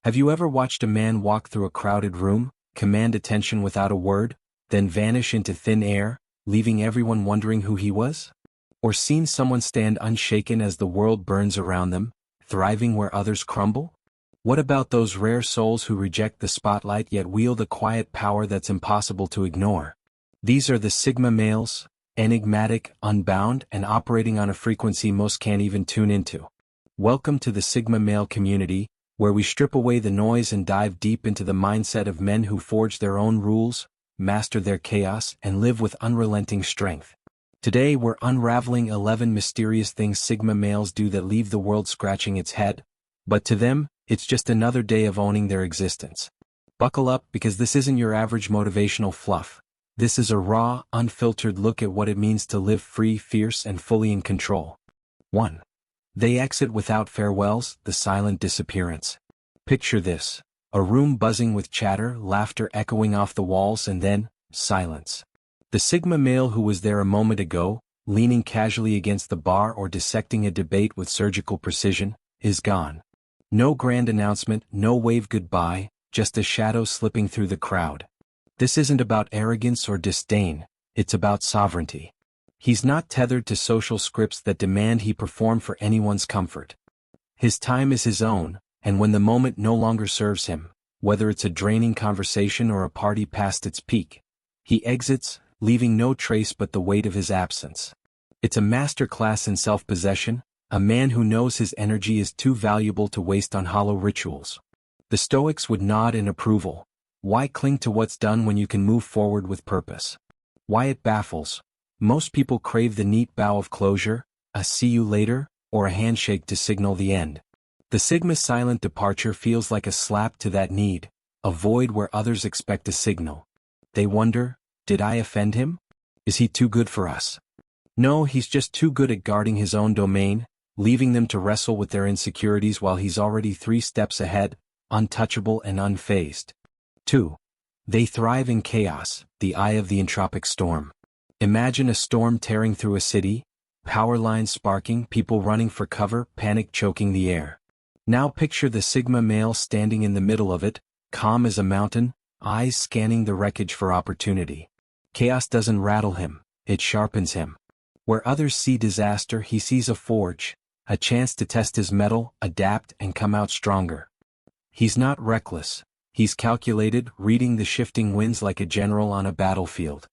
Have you ever watched a man walk through a crowded room, command attention without a word, then vanish into thin air, leaving everyone wondering who he was? Or seen someone stand unshaken as the world burns around them, thriving where others crumble? What about those rare souls who reject the spotlight yet wield a quiet power that's impossible to ignore? These are the Sigma males, enigmatic, unbound, and operating on a frequency most can't even tune into. Welcome to the Sigma male community, where we strip away the noise and dive deep into the mindset of men who forge their own rules, master their chaos, and live with unrelenting strength. Today we're unraveling 11 mysterious things Sigma males do that leave the world scratching its head, but to them, it's just another day of owning their existence. Buckle up, because this isn't your average motivational fluff. This is a raw, unfiltered look at what it means to live free, fierce, and fully in control. 1. They exit without farewells, the silent disappearance. Picture this: a room buzzing with chatter, laughter echoing off the walls, and then, silence. The Sigma male who was there a moment ago, leaning casually against the bar or dissecting a debate with surgical precision, is gone. No grand announcement, no wave goodbye, just a shadow slipping through the crowd. This isn't about arrogance or disdain, it's about sovereignty. He's not tethered to social scripts that demand he perform for anyone's comfort. His time is his own, and when the moment no longer serves him, whether it's a draining conversation or a party past its peak, he exits, leaving no trace but the weight of his absence. It's a masterclass in self-possession, a man who knows his energy is too valuable to waste on hollow rituals. The Stoics would nod in approval. Why cling to what's done when you can move forward with purpose? Why it baffles. Most people crave the neat bow of closure, a see you later, or a handshake to signal the end. The Sigma's silent departure feels like a slap to that need, a void where others expect a signal. They wonder, did I offend him? Is he too good for us? No, he's just too good at guarding his own domain, leaving them to wrestle with their insecurities while he's already 3 steps ahead, untouchable and unfazed. 2. They thrive in chaos, the eye of the entropic storm. Imagine a storm tearing through a city, power lines sparking, people running for cover, panic choking the air. Now picture the Sigma male standing in the middle of it, calm as a mountain, eyes scanning the wreckage for opportunity. Chaos doesn't rattle him, it sharpens him. Where others see disaster, he sees a forge, a chance to test his mettle, adapt, and come out stronger. He's not reckless, he's calculated, reading the shifting winds like a general on a battlefield.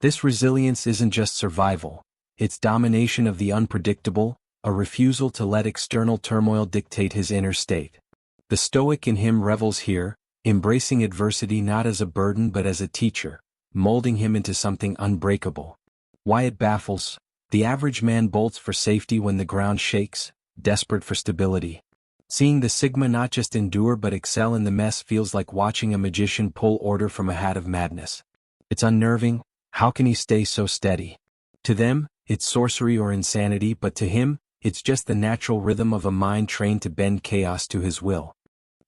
This resilience isn't just survival, it's domination of the unpredictable, a refusal to let external turmoil dictate his inner state. The Stoic in him revels here, embracing adversity not as a burden but as a teacher, molding him into something unbreakable. Why it baffles. The average man bolts for safety when the ground shakes, desperate for stability. Seeing the Sigma not just endure but excel in the mess feels like watching a magician pull order from a hat of madness. It's unnerving. How can he stay so steady? To them, it's sorcery or insanity, but to him, it's just the natural rhythm of a mind trained to bend chaos to his will.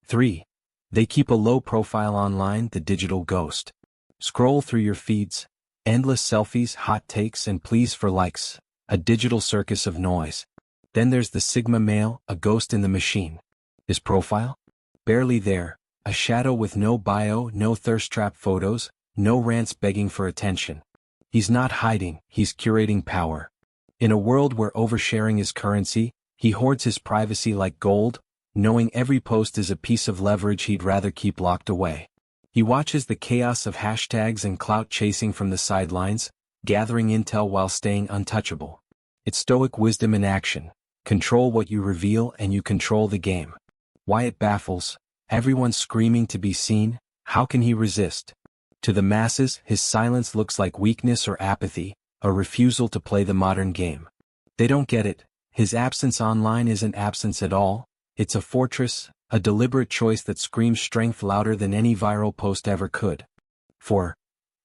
3. They keep a low profile online, the digital ghost. Scroll through your feeds, endless selfies, hot takes, and pleas for likes, a digital circus of noise. Then there's the Sigma male, a ghost in the machine. His profile? Barely there, a shadow with no bio, no thirst trap photos, no rants begging for attention. He's not hiding, he's curating power. In a world where oversharing is currency, he hoards his privacy like gold, knowing every post is a piece of leverage he'd rather keep locked away. He watches the chaos of hashtags and clout chasing from the sidelines, gathering intel while staying untouchable. It's Stoic wisdom in action. Control what you reveal and you control the game. Why it baffles. Everyone's screaming to be seen, how can he resist? To the masses, his silence looks like weakness or apathy, a refusal to play the modern game. They don't get it. His absence online isn't absence at all, it's a fortress, a deliberate choice that screams strength louder than any viral post ever could. 4.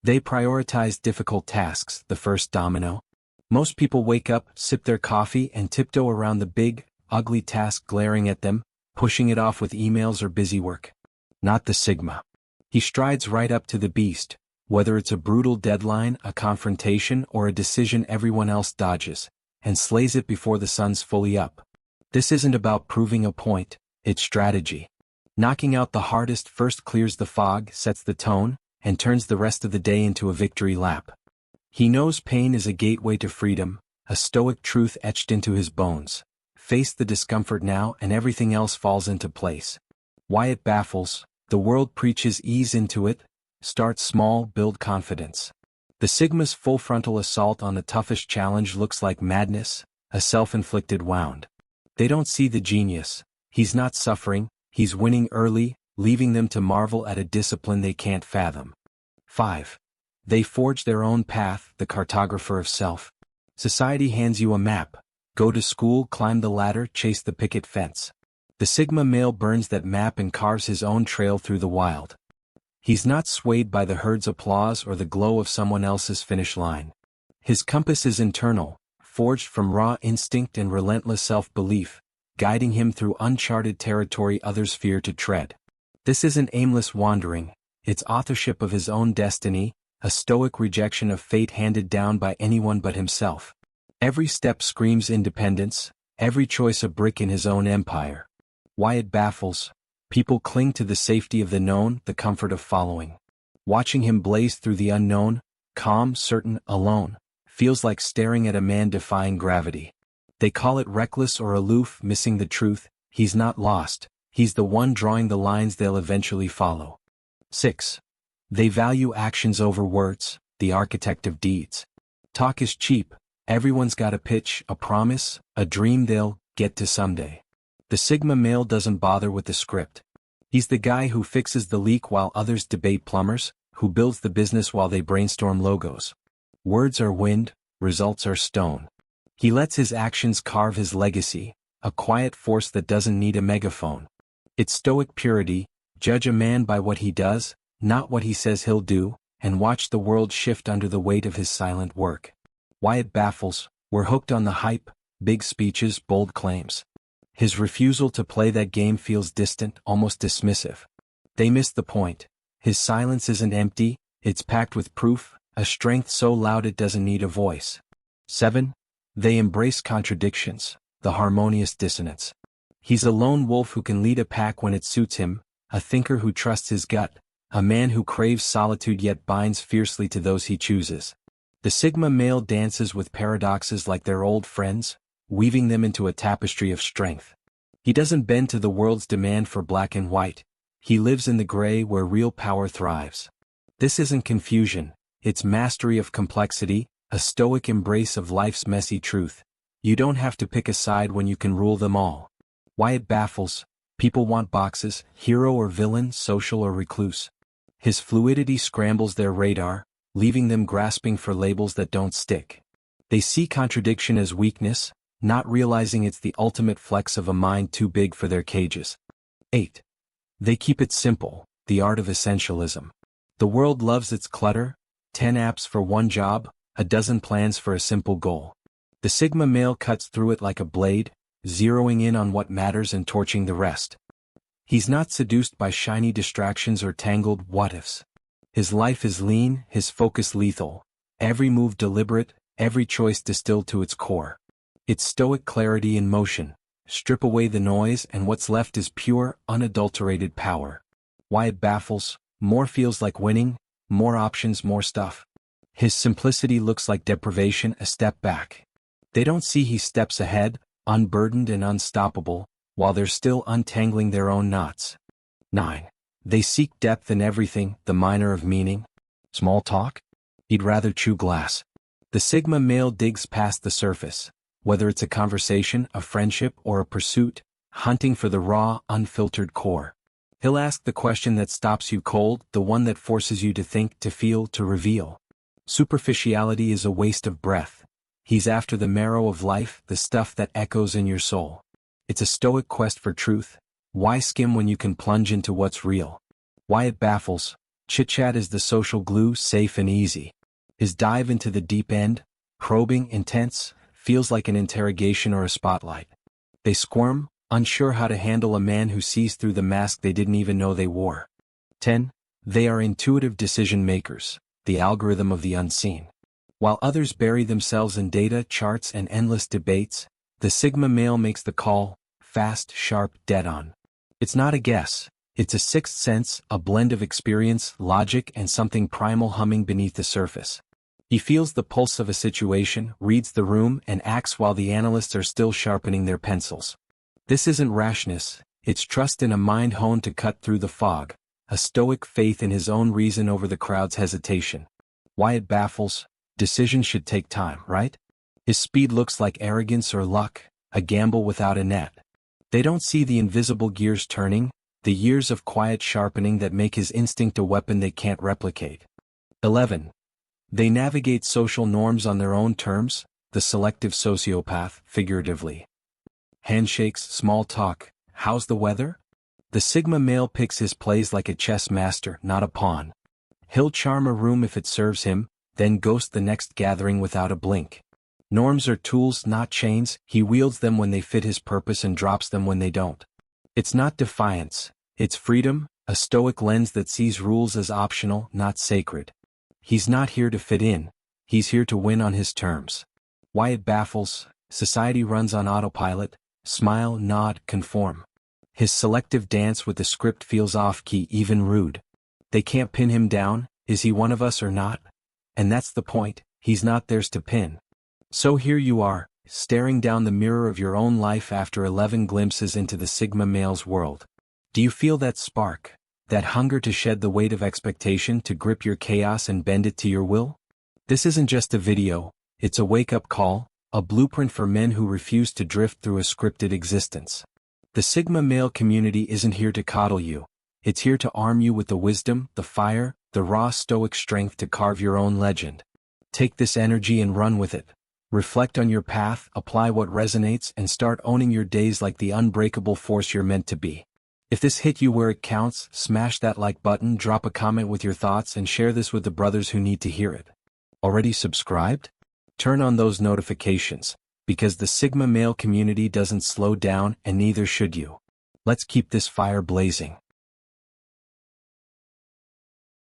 They prioritize difficult tasks, the first domino. Most people wake up, sip their coffee, and tiptoe around the big, ugly task glaring at them, pushing it off with emails or busy work. Not the Sigma. He strides right up to the beast, whether it's a brutal deadline, a confrontation, or a decision everyone else dodges, and slays it before the sun's fully up. This isn't about proving a point, it's strategy. Knocking out the hardest first clears the fog, sets the tone, and turns the rest of the day into a victory lap. He knows pain is a gateway to freedom, a stoic truth etched into his bones. Face the discomfort now and everything else falls into place. Why it baffles, the world preaches ease into it, start small, build confidence. The Sigma's full frontal assault on the toughest challenge looks like madness, a self-inflicted wound. They don't see the genius, he's not suffering, he's winning early, leaving them to marvel at a discipline they can't fathom. 5. They forge their own path, the cartographer of self. Society hands you a map. Go to school, climb the ladder, chase the picket fence. The Sigma male burns that map and carves his own trail through the wild. He's not swayed by the herd's applause or the glow of someone else's finish line. His compass is internal, forged from raw instinct and relentless self-belief, guiding him through uncharted territory others fear to tread. This isn't aimless wandering, it's authorship of his own destiny, a stoic rejection of fate handed down by anyone but himself. Every step screams independence, every choice a brick in his own empire. Why it baffles, people cling to the safety of the known, the comfort of following. Watching him blaze through the unknown, calm, certain, alone, feels like staring at a man defying gravity. They call it reckless or aloof, missing the truth. He's not lost, he's the one drawing the lines they'll eventually follow. 6. They value actions over words, the architect of deeds. Talk is cheap, everyone's got a pitch, a promise, a dream they'll get to someday. The Sigma male doesn't bother with the script. He's the guy who fixes the leak while others debate plumbers, who builds the business while they brainstorm logos. Words are wind, results are stone. He lets his actions carve his legacy, a quiet force that doesn't need a megaphone. It's stoic purity, judge a man by what he does, not what he says he'll do, and watch the world shift under the weight of his silent work. Why it baffles, we're hooked on the hype, big speeches, bold claims. His refusal to play that game feels distant, almost dismissive. They miss the point. His silence isn't empty, it's packed with proof, a strength so loud it doesn't need a voice. 7. They embrace contradictions, the harmonious dissonance. He's a lone wolf who can lead a pack when it suits him, a thinker who trusts his gut, a man who craves solitude yet binds fiercely to those he chooses. The Sigma male dances with paradoxes like they're old friends, weaving them into a tapestry of strength. He doesn't bend to the world's demand for black and white. He lives in the gray where real power thrives. This isn't confusion, it's mastery of complexity, a stoic embrace of life's messy truth. You don't have to pick a side when you can rule them all. Why it baffles, people want boxes, hero or villain, social or recluse. His fluidity scrambles their radar, leaving them grasping for labels that don't stick. They see contradiction as weakness, not realizing it's the ultimate flex of a mind too big for their cages. 8. They keep it simple, the art of essentialism. The world loves its clutter, 10 apps for one job, a dozen plans for a simple goal. The Sigma male cuts through it like a blade, zeroing in on what matters and torching the rest. He's not seduced by shiny distractions or tangled what-ifs. His life is lean, his focus lethal, every move deliberate, every choice distilled to its core. It's stoic clarity in motion. Strip away the noise and what's left is pure, unadulterated power. Why it baffles, more feels like winning, more options, more stuff. His simplicity looks like deprivation, a step back. They don't see he steps ahead, unburdened and unstoppable, while they're still untangling their own knots. 9. They seek depth in everything, the miner of meaning. Small talk? He'd rather chew glass. The Sigma male digs past the surface, whether it's a conversation, a friendship, or a pursuit, hunting for the raw, unfiltered core. He'll ask the question that stops you cold, the one that forces you to think, to feel, to reveal. Superficiality is a waste of breath. He's after the marrow of life, the stuff that echoes in your soul. It's a stoic quest for truth. Why skim when you can plunge into what's real? Why it baffles, chit-chat is the social glue, safe and easy. His dive into the deep end, probing, intense, feels like an interrogation or a spotlight. They squirm, unsure how to handle a man who sees through the mask they didn't even know they wore. 10. They are intuitive decision makers, the algorithm of the unseen. While others bury themselves in data, charts and endless debates, the Sigma male makes the call, fast, sharp, dead on. It's not a guess, It's a sixth sense, a blend of experience, logic, and something primal humming beneath the surface. He feels the pulse of a situation, reads the room, and acts while the analysts are still sharpening their pencils. This isn't rashness, it's trust in a mind honed to cut through the fog, a stoic faith in his own reason over the crowd's hesitation. Why it baffles, decisions should take time, right? His speed looks like arrogance or luck, a gamble without a net. They don't see the invisible gears turning, the years of quiet sharpening that make his instinct a weapon they can't replicate. 11. They navigate social norms on their own terms, the selective sociopath, figuratively. Handshakes, small talk, how's the weather? The Sigma male picks his plays like a chess master, not a pawn. He'll charm a room if it serves him, then ghost the next gathering without a blink. Norms are tools, not chains, he wields them when they fit his purpose and drops them when they don't. It's not defiance, it's freedom, a stoic lens that sees rules as optional, not sacred. He's not here to fit in, he's here to win on his terms. Why it baffles, society runs on autopilot, smile, nod, conform. His selective dance with the script feels off-key, even rude. They can't pin him down, is he one of us or not? And that's the point, he's not theirs to pin. So here you are, staring down the mirror of your own life after 11 glimpses into the Sigma male's world. Do you feel that spark? That hunger to shed the weight of expectation, to grip your chaos and bend it to your will? This isn't just a video, it's a wake-up call, a blueprint for men who refuse to drift through a scripted existence. The Sigma male community isn't here to coddle you, it's here to arm you with the wisdom, the fire, the raw stoic strength to carve your own legend. Take this energy and run with it. Reflect on your path, apply what resonates, and start owning your days like the unbreakable force you're meant to be. If this hit you where it counts, smash that like button, drop a comment with your thoughts, and share this with the brothers who need to hear it. Already subscribed? Turn on those notifications, because the Sigma male community doesn't slow down and neither should you. Let's keep this fire blazing.